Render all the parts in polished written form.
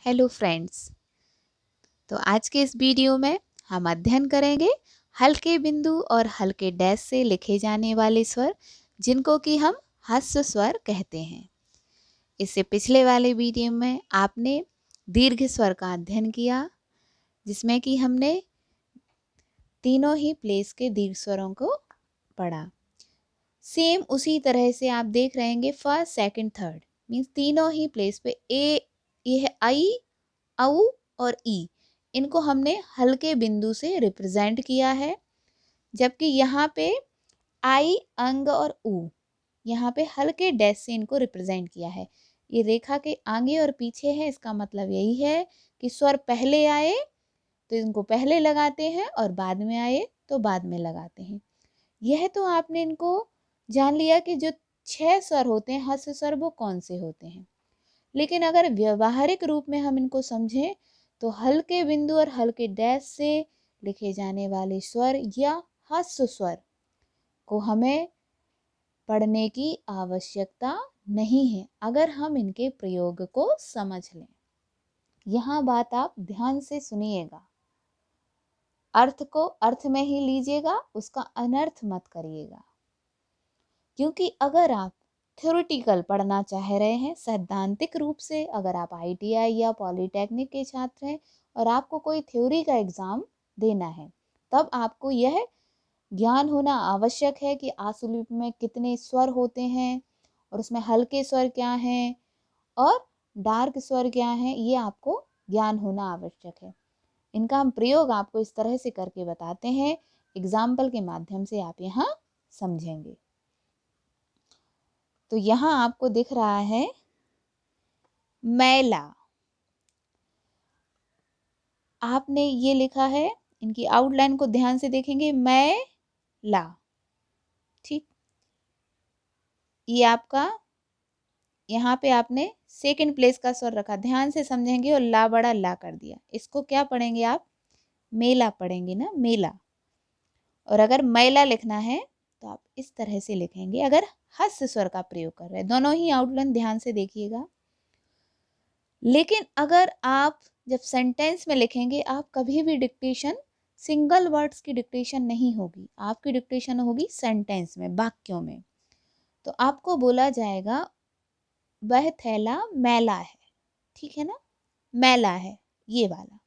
Hello friends. तो आज के इस वीडियो में हम अध्ययन करेंगे हल्के बिंदु और हल्के डैश से लिखे जाने वाले स्वर, जिनको कि हम ह्रस्व स्वर कहते हैं। इससे पिछले वाले वीडियो में आपने दीर्घ स्वर का अध्ययन किया, जिसमें कि हमने तीनों ही प्लेस के दीर्घ स्वरों को पढ़ा। सेम उसी तरह से आप देख रहे हैं फर्स्ट सेकंड थर्ड मीन्स तीनों ही प्लेस पे ये है आई, औ और ई, इनको हमने हल्के बिंदु से रिप्रेजेंट किया है। जबकि यहाँ पे आई, अंग और ऊ, यहाँ पे हल्के डैश से इनको रिप्रेजेंट किया है। ये रेखा के आगे और पीछे है, इसका मतलब यही है कि स्वर पहले आए तो इनको पहले लगाते हैं और बाद में आए तो बाद में लगाते हैं। यह तो आपने इनको जान लिया कि जो 6 स्वर होते हैं ह्रस्व स्वर वो कौन से होते हैं। लेकिन अगर व्यवहारिक रूप में हम इनको समझें तो हल्के बिंदु और हल्के डैश से लिखे जाने वाले स्वर या ह्रस्व स्वर को हमें पढ़ने की आवश्यकता नहीं है, अगर हम इनके प्रयोग को समझ लें। यहाँ बात आप ध्यान से सुनिएगा, अर्थ को अर्थ में ही लीजिएगा, उसका अनर्थ मत करिएगा। क्योंकि अगर आप थ्योरेटिकल पढ़ना चाह रहे हैं, सैद्धांतिक रूप से, अगर आप ITI या पॉलीटेक्निक के छात्र हैं और आपको कोई थ्योरी का एग्ज़ाम देना है, तब आपको यह ज्ञान होना आवश्यक है कि आशुलिपि में कितने स्वर होते हैं और उसमें हल्के स्वर क्या हैं और डार्क स्वर क्या हैं, ये आपको ज्ञान होना आवश्यक है। इनका हम प्रयोग आपको इस तरह से करके बताते हैं, एग्जाम्पल के माध्यम से आप यहाँ समझेंगे। तो यहाँ आपको दिख रहा है मैला, आपने ये लिखा है, इनकी आउटलाइन को ध्यान से देखेंगे, मैला, ठीक। ये आपका यहाँ पे आपने सेकंड प्लेस का स्वर रखा, ध्यान से समझेंगे, और ला बड़ा ला कर दिया। इसको क्या पढ़ेंगे आप? मेला पढ़ेंगे ना, मेला। और अगर मैला लिखना है तो आप इस तरह से लिखेंगे, अगर ह्रस्व स्वर का प्रयोग कर रहे हैं। दोनों ही आउटलाइन ध्यान से देखिएगा। लेकिन अगर आप जब सेंटेंस में लिखेंगे, आप कभी भी डिक्टेशन सिंगल वर्ड्स की डिक्टेशन नहीं होगी, आपकी डिक्टेशन होगी सेंटेंस में, वाक्यों में। तो आपको बोला जाएगा वह थैला मैला है, ठीक है ना, मैला है ये वाला।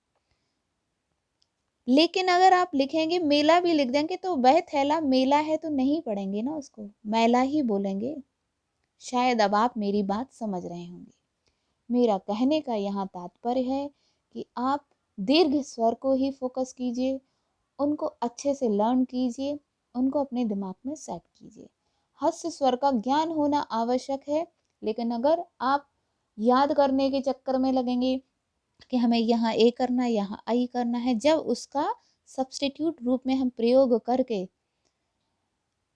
लेकिन अगर आप लिखेंगे, मेला भी लिख देंगे, तो वह थैला मेला है तो नहीं पढ़ेंगे ना, उसको मैला ही बोलेंगे। शायद अब आप मेरी बात समझ रहे होंगे। मेरा कहने का यहाँ तात्पर्य है कि आप दीर्घ स्वर को ही फोकस कीजिए, उनको अच्छे से लर्न कीजिए, उनको अपने दिमाग में सेट कीजिए। ह्रस्व स्वर का ज्ञान होना आवश्यक है, लेकिन अगर आप याद करने के चक्कर में लगेंगे कि हमें यहाँ ए करना है, यहाँ आई करना है, जब उसका सब्स्टिट्यूट रूप में हम प्रयोग करके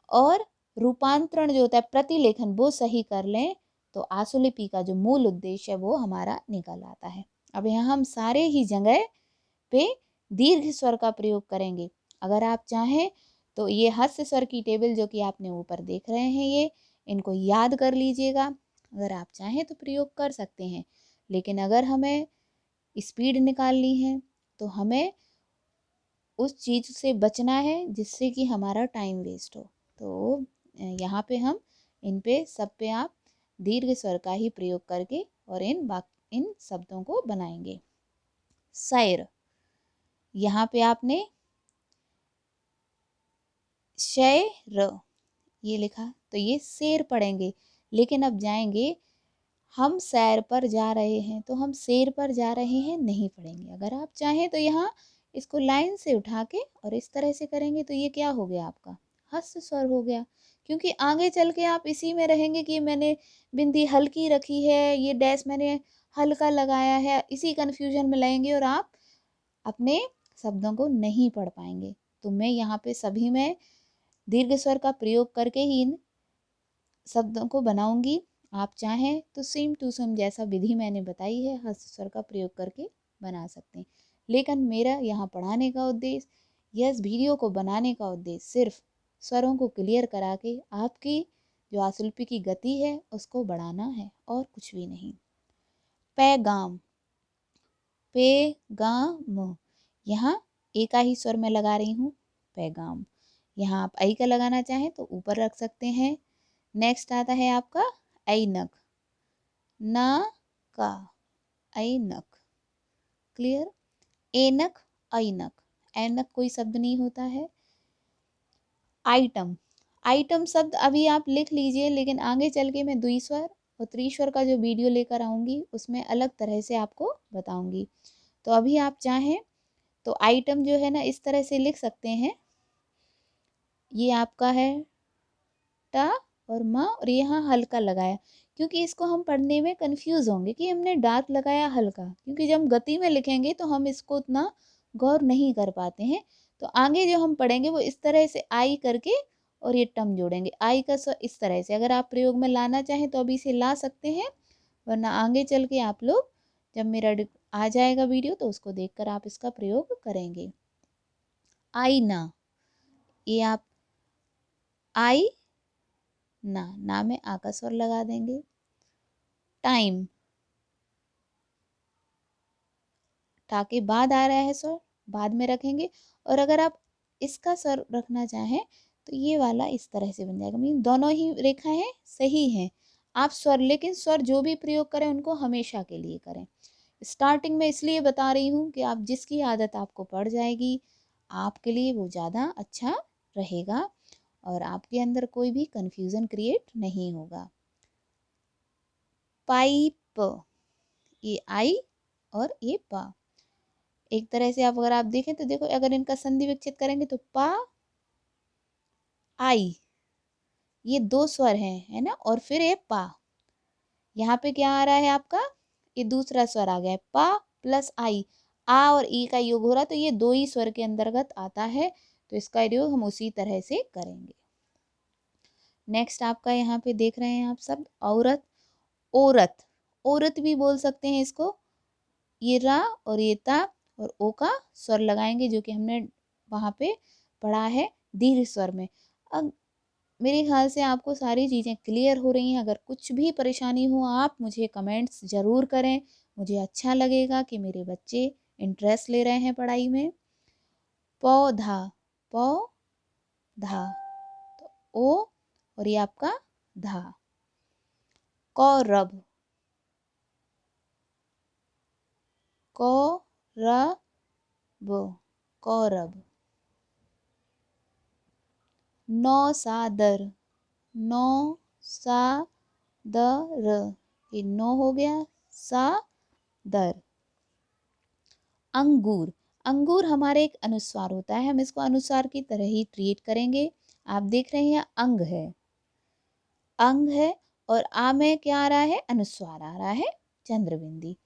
और रूपांतरण जो होता है प्रतिलेखन वो सही कर लें, तो आशुलिपि का जो मूल उद्देश्य है वो हमारा निकल आता है। अब यहाँ हम सारे ही जगह पे दीर्घ स्वर का प्रयोग करेंगे। अगर आप चाहें तो ये ह्रस्व स्वर की टेबल जो कि आपने ऊपर देख रहे हैं, ये इनको याद कर लीजिएगा। अगर आप चाहें तो प्रयोग कर सकते हैं, लेकिन अगर हमें स्पीड निकालनी है तो हमें उस चीज़ से बचना है जिससे कि हमारा टाइम वेस्ट हो। तो यहाँ पे हम इन पे सब पे आप दीर्घ स्वर का ही प्रयोग करके और इन शब्दों को बनाएंगे। सैर, यहाँ पे आपने शैर ये लिखा, तो ये शेर पढ़ेंगे। लेकिन अब जाएंगे, हम सैर पर जा रहे हैं, तो हम शेर पर जा रहे हैं नहीं पढ़ेंगे। अगर आप चाहें तो यहाँ इसको लाइन से उठा के और इस तरह से करेंगे, तो ये क्या हो गया आपका? ह्रस्व स्वर हो गया। क्योंकि आगे चल के आप इसी में रहेंगे कि मैंने बिंदी हल्की रखी है, ये डैश मैंने हल्का लगाया है, इसी कन्फ्यूजन में लगेंगे और आप अपने शब्दों को नहीं पढ़ पाएंगे। तो मैं यहाँ पे सभी में दीर्घ स्वर का प्रयोग करके ही इन शब्दों को बनाऊंगी। आप चाहें तो सेम टू सेम जैसा विधि मैंने बताई है ह्रस्व स्वर का प्रयोग करके बना सकते हैं। लेकिन मेरा यहाँ पढ़ाने का उद्देश्य, या इस वीडियो को बनाने का उद्देश्य सिर्फ स्वरों को क्लियर करा के आपकी जो आशुलिपि की गति है उसको बढ़ाना है, और कुछ भी नहीं। पैगाम, पैगाम, यहाँ ए का ही स्वर मैं लगा रही हूँ, पैगाम। यहाँ आप आई का लगाना चाहें तो ऊपर रख सकते हैं। नेक्स्ट आता है आपका ऐनक, ना का, ऐनक, क्लियर। ऐनक, ऐनक, ऐनक कोई शब्द नहीं होता है। आइटम, आइटम शब्द अभी आप लिख लीजिए, लेकिन आगे चल के मैं द्विस्वर और त्रिस्वर का जो वीडियो लेकर आऊँगी उसमें अलग तरह से आपको बताऊँगी। तो अभी आप चाहें तो आइटम जो है ना इस तरह से लिख सकते हैं, ये आपका है टा और माँ, और यहाँ हल्का लगाया, क्योंकि इसको हम पढ़ने में कंफ्यूज होंगे कि हमने डार्क लगाया हल्का, क्योंकि जब हम गति में लिखेंगे तो हम इसको उतना गौर नहीं कर पाते हैं। तो आगे जो हम पढ़ेंगे वो इस तरह से आई करके और ये टम जोड़ेंगे, आई का स्वर इस तरह से। अगर आप प्रयोग में लाना चाहें तो अभी से ला सकते हैं, वरना आगे चल के आप लोग जब मेरा आ जाएगा वीडियो तो उसको देखकर आप इसका प्रयोग करेंगे। आईना, ये आप आई ना में आ का स्वर लगा देंगे। टाइम, टा के बाद आ रहा है स्वर, बाद में रखेंगे। और अगर आप इसका स्वर रखना चाहें तो ये वाला इस तरह से बन जाएगा। मीन दोनों ही रेखाएं सही हैं, आप स्वर, लेकिन स्वर जो भी प्रयोग करें उनको हमेशा के लिए करें। स्टार्टिंग में इसलिए बता रही हूँ कि आप जिसकी आदत आपको पड़ जाएगी आपके लिए वो ज़्यादा अच्छा रहेगा और आपके अंदर कोई भी कंफ्यूजन क्रिएट नहीं होगा। पाइप, ये आई और ये पा, एक तरह से आप अगर आप देखें तो देखो, अगर इनका संधि विच्छेद करेंगे तो पा आई, ये दो स्वर हैं, है ना, और फिर ये पा, यहाँ पे क्या आ रहा है आपका, ये दूसरा स्वर आ गया है, पा प्लस आई, आ और ई का योग हो रहा, तो ये दो ही स्वर के अंतर्गत आता है, तो इसका प्रयोग हम उसी तरह से करेंगे। नेक्स्ट आपका यहाँ पे देख रहे हैं आप सब औरत, औरत, औरत भी बोल सकते हैं इसको, ये रा और ये ता और ओ का स्वर लगाएंगे, जो कि हमने वहाँ पे पढ़ा है दीर्घ स्वर में। अब मेरे ख्याल से आपको सारी चीज़ें क्लियर हो रही हैं। अगर कुछ भी परेशानी हो आप मुझे कमेंट्स ज़रूर करें, मुझे अच्छा लगेगा कि मेरे बच्चे इंटरेस्ट ले रहे हैं पढ़ाई में। पौधा, पौधा, तो ओ और ये आपका धा। कौरव, कौरव, कौरव। नौसादर, नौसादर, ये नौ हो गया, सादर। अंगूर, अंगूर हमारे एक अनुस्वार होता है, हम इसको अनुस्वार की तरह ही ट्रीट करेंगे। आप देख रहे हैं अंग है, अंग है, और आ में क्या आ रहा है, अनुस्वार आ रहा है चंद्रबिंदी।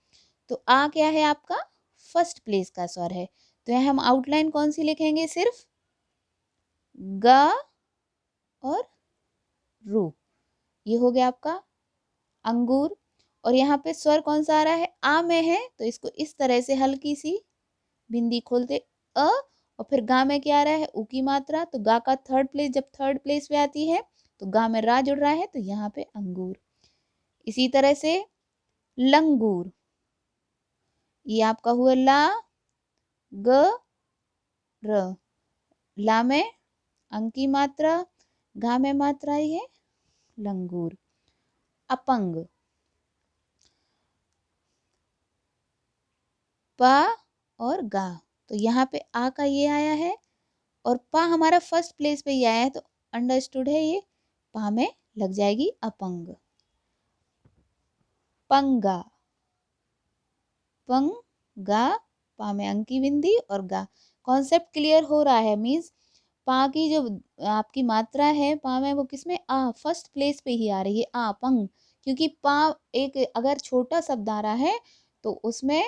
तो आ क्या है आपका, फर्स्ट प्लेस का स्वर है, तो यहाँ हम आउटलाइन कौन सी लिखेंगे, सिर्फ ग और रू, ये हो गया आपका अंगूर। और यहाँ पे स्वर कौन सा आ रहा है, आ में है, तो इसको इस तरह से हल्की सी बिंदी खोलते अ, और फिर गा में क्या आ रहा है, उ की मात्रा, तो गा का थर्ड प्लेस, जब थर्ड प्लेस पे आती है तो गा में रा जुड़ रहा है, तो यहाँ पे अंगूर। इसी तरह से लंगूर, ये आपका हुआ ला ग र, ला में अंग की मात्रा, घा में मात्रा ही है, लंगूर। अपंग, पा और गा, तो यहाँ पे आ का ये आया है और पा हमारा फर्स्ट प्लेस पे ही आया है, तो अंडरस्टूड है, ये पा में लग जाएगी अपंग। पंगा, पंगा, पा में अंग की बिंदी और गा। कॉन्सेप्ट क्लियर हो रहा है, मीन्स पा की जो आपकी मात्रा है पा में, वो किसमें, आ फर्स्ट प्लेस पे ही आ रही है, आ पंग, क्योंकि पा एक अगर छोटा शब्द आ रहा है तो उसमें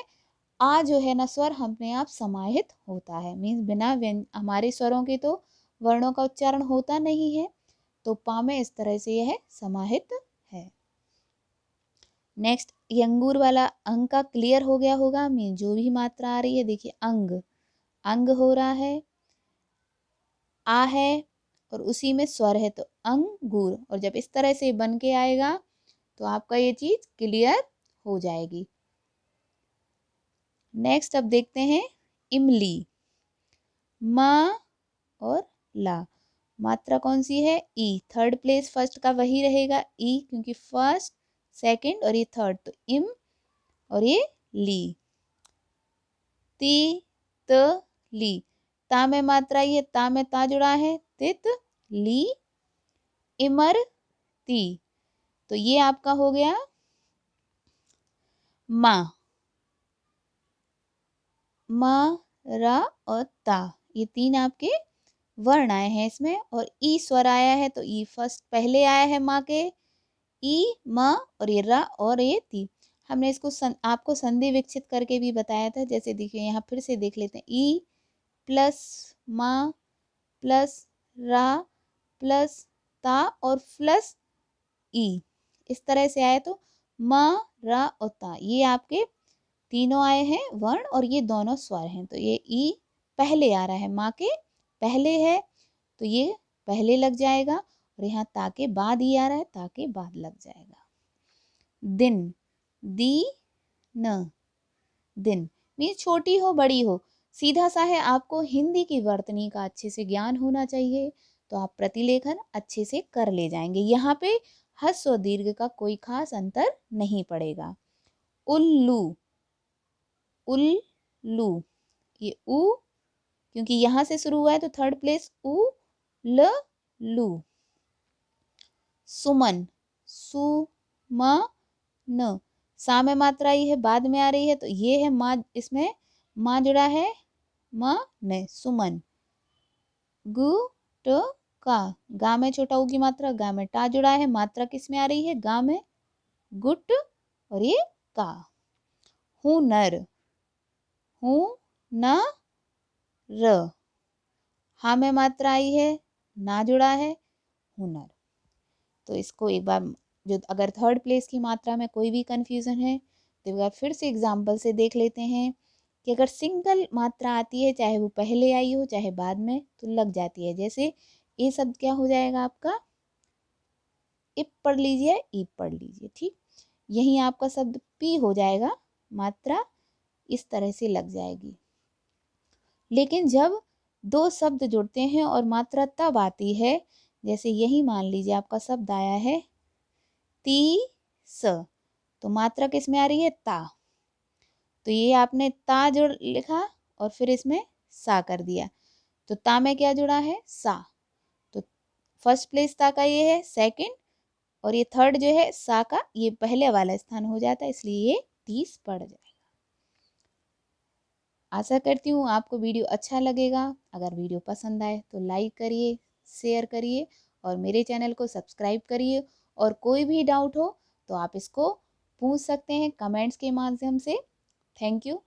आ जो है ना स्वर अपने आप समाहित होता है, मीन्स बिना हमारे स्वरों के तो वर्णों का उच्चारण होता नहीं है, तो पा में इस तरह से यह समाहित है। नेक्स्ट ये अंगूर वाला अंग का क्लियर हो गया होगा, मीन जो भी मात्रा आ रही है, देखिए अंग, अंग हो रहा है, आ है और उसी में स्वर है, तो अंगूर, और जब इस तरह से बन के आएगा तो आपका ये चीज क्लियर हो जाएगी। नेक्स्ट अब देखते हैं इमली। माँ और ला, मात्रा कौन सी है? ई। थर्ड प्लेस फर्स्ट का वही रहेगा ई, क्योंकि फर्स्ट सेकंड और ये थर्ड, तो इम और ये ली। ती त ली, ता में मात्रा ये ता में ता जुड़ा है, तित ली इमर ती, तो ये आपका हो गया माँ। मा, रा और ता, ये तीन आपके वर्ण आए हैं इसमें, और ई स्वर आया है, तो ई फर्स्ट पहले आया है माँ के, ई माँ और ये रा और ये ती। हमने इसको आपको संधि विकसित करके भी बताया था, जैसे देखिए यहाँ फिर से देख लेते हैं। ई प्लस माँ प्लस रा प्लस ता और प्लस ई, इस तरह से आए, तो माँ रा और ता ये आपके तीनों आए हैं वर्ण, और ये दोनों स्वर हैं, तो ये ई पहले आ रहा है, माँ के पहले है, तो ये पहले लग जाएगा, और यहाँ ता के बाद ई आ रहा है, ता के बाद लग जाएगा। दिन, दी न, दिन मीन्स छोटी हो बड़ी हो, सीधा सा है। आपको हिंदी की वर्तनी का अच्छे से ज्ञान होना चाहिए, तो आप प्रतिलेखन अच्छे से कर ले जाएंगे। यहाँ पे ह्रस्व और दीर्घ का कोई खास अंतर नहीं पड़ेगा। उल्लू, उल्लू, ये उ क्योंकि यहाँ से शुरू हुआ है, तो थर्ड प्लेस उ ल लू। सुमन, सु म न, सा में मात्रा आई है, बाद में आ रही है, तो ये है माँ, इसमें माँ जुड़ा है, म ने सुमन। गु ट का, गा में छोटा ऊ की मात्रा, गा में टा जुड़ा है, मात्रा किस में आ रही है? गा में, गुट और ये का। हुनर, हु न र, हा में मात्रा आई है, ना जुड़ा है, हुनर। तो इसको एक बार, जो अगर थर्ड प्लेस की मात्रा में कोई भी कंफ्यूजन है, तो एक बार फिर से एग्जाम्पल से देख लेते हैं कि अगर सिंगल मात्रा आती है, चाहे वो पहले आई हो चाहे बाद में, तो लग जाती है। जैसे ये शब्द क्या हो जाएगा आपका? इप पढ़ लीजिए, ईप पढ़ लीजिए, ठीक। यही आपका शब्द पी हो जाएगा, मात्रा इस तरह से लग जाएगी। लेकिन जब दो शब्द जुड़ते हैं और मात्रा तब आती है, जैसे यही मान लीजिए आपका शब्द आया है ती स, तो मात्रा किस में आ रही है? ता, तो ये आपने ता जोड़ लिखा और फिर इसमें सा कर दिया, तो ता में क्या जुड़ा है? सा, तो फर्स्ट प्लेस ता का ये है, सेकंड और ये थर्ड जो है सा का, ये पहले वाला स्थान हो जाता है, इसलिए ये 30 पड़ जाएगा। आशा करती हूँ आपको वीडियो अच्छा लगेगा। अगर वीडियो पसंद आए तो लाइक करिए, शेयर करिए और मेरे चैनल को सब्सक्राइब करिए। और कोई भी डाउट हो तो आप इसको पूछ सकते हैं कमेंट्स के माध्यम से। Thank you.